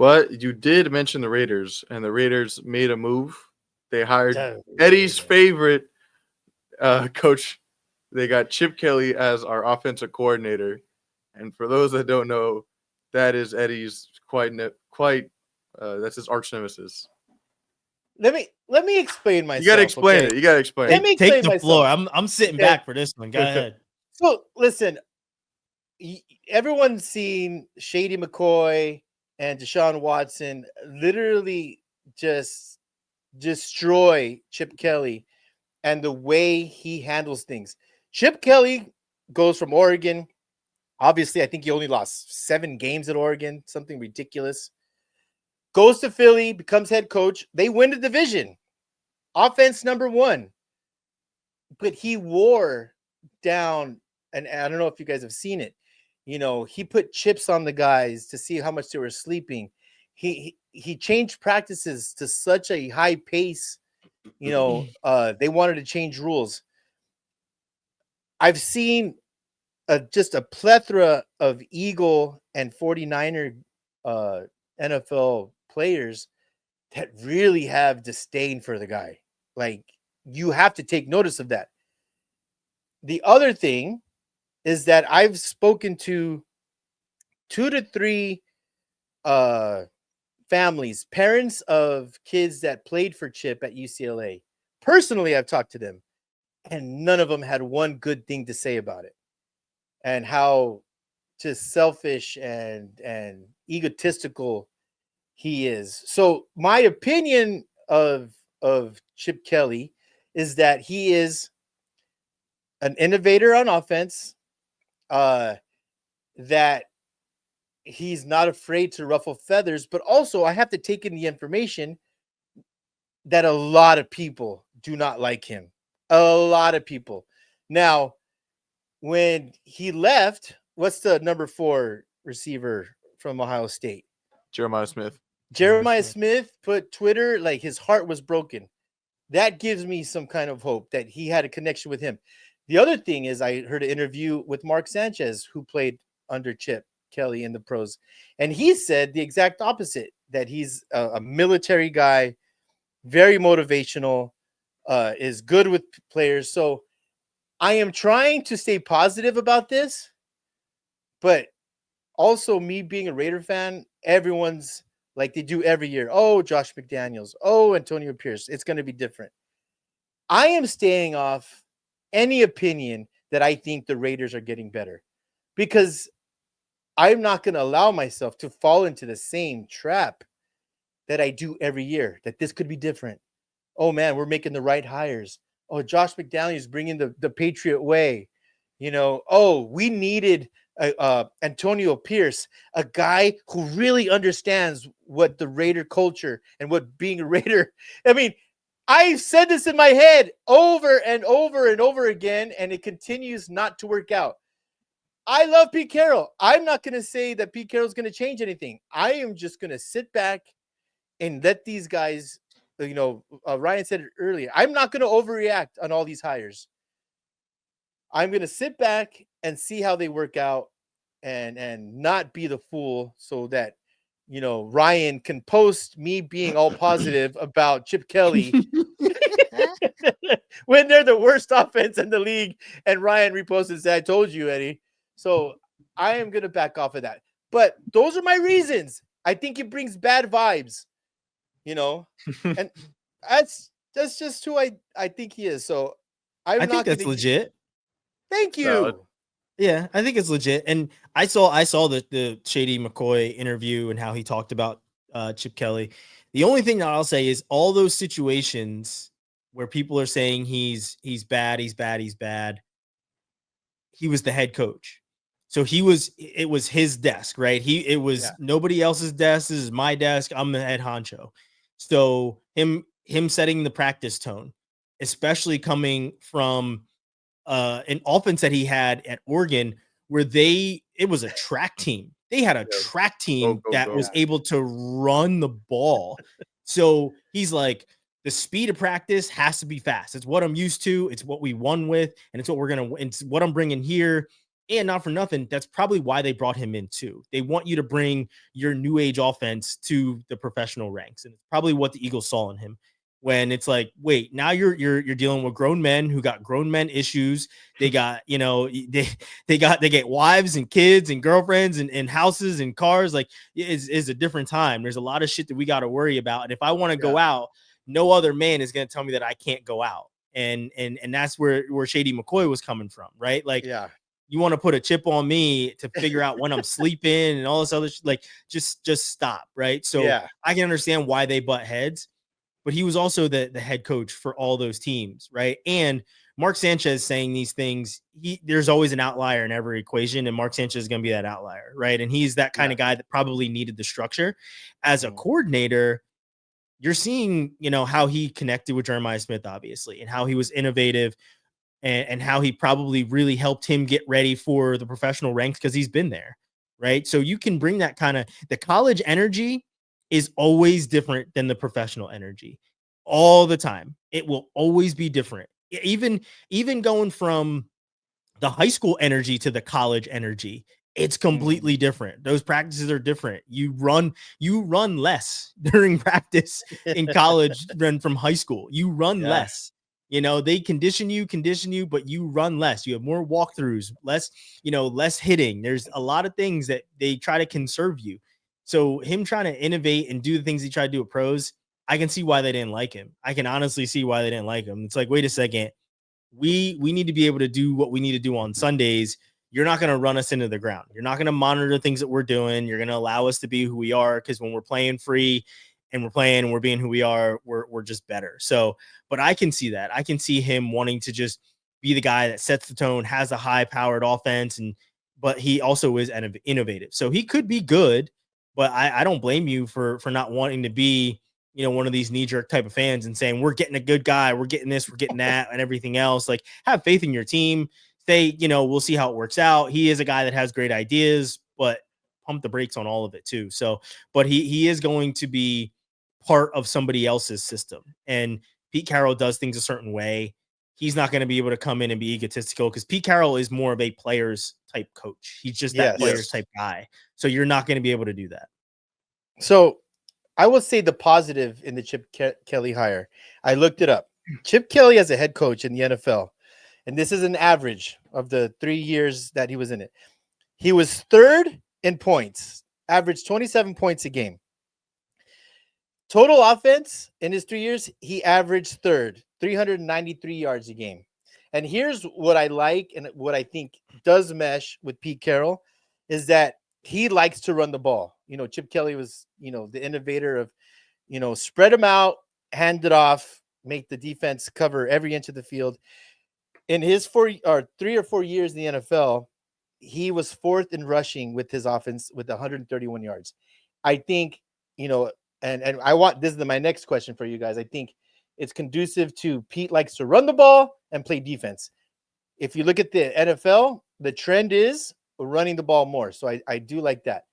But you did mention the Raiders, and the Raiders made a move. They hired Oh, Eddie's favorite coach. They got Chip Kelly as our offensive coordinator, and for those that don't know, that is Eddie's quite that's his arch nemesis. Let me explain You got to myself, explain okay? it. You got to explain Let it. me Take explain the floor. myself. I'm sitting Okay. back for this one. Go ahead. So listen, everyone's seen Shady McCoy and Deshaun Watson literally just destroy Chip Kelly and the way he handles things. Chip Kelly goes from Oregon. Obviously, I think he only lost 7 games at Oregon, something ridiculous. Goes to Philly, becomes head coach. They win the division. Offense number 1. But he wore down, and I don't know if you guys have seen it. He put chips on the guys to see how much they were sleeping. He changed practices to such a high pace. They wanted to change rules. I've seen just a plethora of Eagle and 49er NFL players that really have disdain for the guy. Like, you have to take notice of that. The other thing is that I've spoken to 2 to 3 families, parents of kids that played for Chip at UCLA. Personally, I've talked to them, and none of them had one good thing to say about it, and how just selfish and egotistical he is. So my opinion of Chip Kelly is that he is an innovator on offense, that he's not afraid to ruffle feathers, but also I have to take in the information that a lot of people do not like him. A lot of people. Now, when he left, what's the number 4 receiver from Ohio State? Jeremiah Smith. Jeremiah Smith put Twitter like his heart was broken. That gives me some kind of hope that he had a connection with him. The other thing is, I heard an interview with Mark Sanchez, who played under Chip Kelly in the pros, and he said the exact opposite, that he's a military guy, very motivational, is good with players. So I am trying to stay positive about this, but also, me being a Raider fan, everyone's like they do every year. Oh, Josh McDaniels. Oh, Antonio Pierce. It's going to be different. I am staying off any opinion that I think the Raiders are getting better, because I'm not going to allow myself to fall into the same trap that I do every year, that this could be different. Oh, man, we're making the right hires. Oh, Josh McDaniels bringing the Patriot way. Oh, we needed Antonio Pierce, a guy who really understands what the Raider culture and what being a Raider. I mean, I've said this in my head over and over and over again, and it continues not to work out. I love Pete Carroll. I'm not going to say that Pete Carroll's going to change anything. I am just going to sit back and let these guys, Ryan said it earlier, I'm not going to overreact on all these hires. I'm going to sit back and see how they work out, and not be the fool, so that Ryan can post me being all positive about Chip Kelly when they're the worst offense in the league, and Ryan reposts and said, I told you, Eddie. So I am going to back off of that. But those are my reasons. I think it brings bad vibes, and that's just who I think he is. So I think that's legit. Thank you. Valid. Yeah, I think it's legit. And I saw the Shady McCoy interview and how he talked about Chip Kelly. The only thing that I'll say is, all those situations where people are saying he's bad, he was the head coach. So it was his desk, right? It was nobody else's desk. This is my desk. I'm the head honcho. So him setting the practice tone, especially coming from an offense that he had at Oregon, where it was a track team. They had a track team that was able to run the ball. So he's like, the speed of practice has to be fast. It's what I'm used to. It's what we won with, and it's what we're it's what I'm bringing here. And not for nothing, that's probably why they brought him in too. They want you to bring your new age offense to the professional ranks, and it's probably what the Eagles saw in him. When it's like, wait, now you're dealing with grown men who got grown men issues. They got, they get wives and kids and girlfriends and houses and cars. Like, is a different time. There's a lot of shit that we got to worry about. And if I want to go out, no other man is going to tell me that I can't go out. And that's where Shady McCoy was coming from, right? Like, you want to put a chip on me to figure out when I'm sleeping and all this other like just stop, right? So I can understand why they butt heads, but he was also the head coach for all those teams, right? And Mark Sanchez saying these things, there's always an outlier in every equation, and Mark Sanchez is going to be that outlier, right? And he's that kind of guy that probably needed the structure. As a coordinator, you're seeing, how he connected with Jeremiah Smith, obviously, and how he was innovative, and how he probably really helped him get ready for the professional ranks because he's been there, right? So you can bring that kind of, the college energy is always different than the professional energy all the time. It will always be different. Even going from the high school energy to the college energy, it's completely different. Those practices are different. You run less during practice in college than from high school. You run less. They condition you, but you run less. You have more walkthroughs, less hitting. There's a lot of things that they try to conserve you. So him trying to innovate and do the things he tried to do at pros, I can see why they didn't like him. I can honestly see why they didn't like him. It's like, wait a second. We need to be able to do what we need to do on Sundays. You're not going to run us into the ground. You're not going to monitor things that we're doing. You're going to allow us to be who we are, because when we're playing free and we're being who we are, we're just better. So, but I can see that. I can see him wanting to just be the guy that sets the tone, has a high-powered offense, but he also is innovative. So he could be good, but I don't blame you for not wanting to be, one of these knee-jerk type of fans and saying, we're getting a good guy, we're getting this, we're getting that, and everything else. Like, have faith in your team. Say, we'll see how it works out. He is a guy that has great ideas, but pump the brakes on all of it too. So, but he is going to be part of somebody else's system. And Pete Carroll does things a certain way. He's not going to be able to come in and be egotistical, because Pete Carroll is more of a players type coach. He's just that players type guy. So you're not going to be able to do that. So I will say the positive in the Chip Kelly hire. I looked it up. Chip Kelly as a head coach in the NFL, and this is an average of the 3 years that he was in it. He was third in points, averaged 27 points a game. Total offense in his 3 years, he averaged third, 393 yards a game. And here's what I like and what I think does mesh with Pete Carroll is that he likes to run the ball. Chip Kelly was, the innovator of, spread them out, hand it off, make the defense cover every inch of the field. In his 3 or 4 years in the NFL, he was fourth in rushing with his offense with 131 yards. I think, and I want, this is my next question for you guys. I think it's conducive to Pete likes to run the ball and play defense. If you look at the NFL, the trend is running the ball more. So I do like that.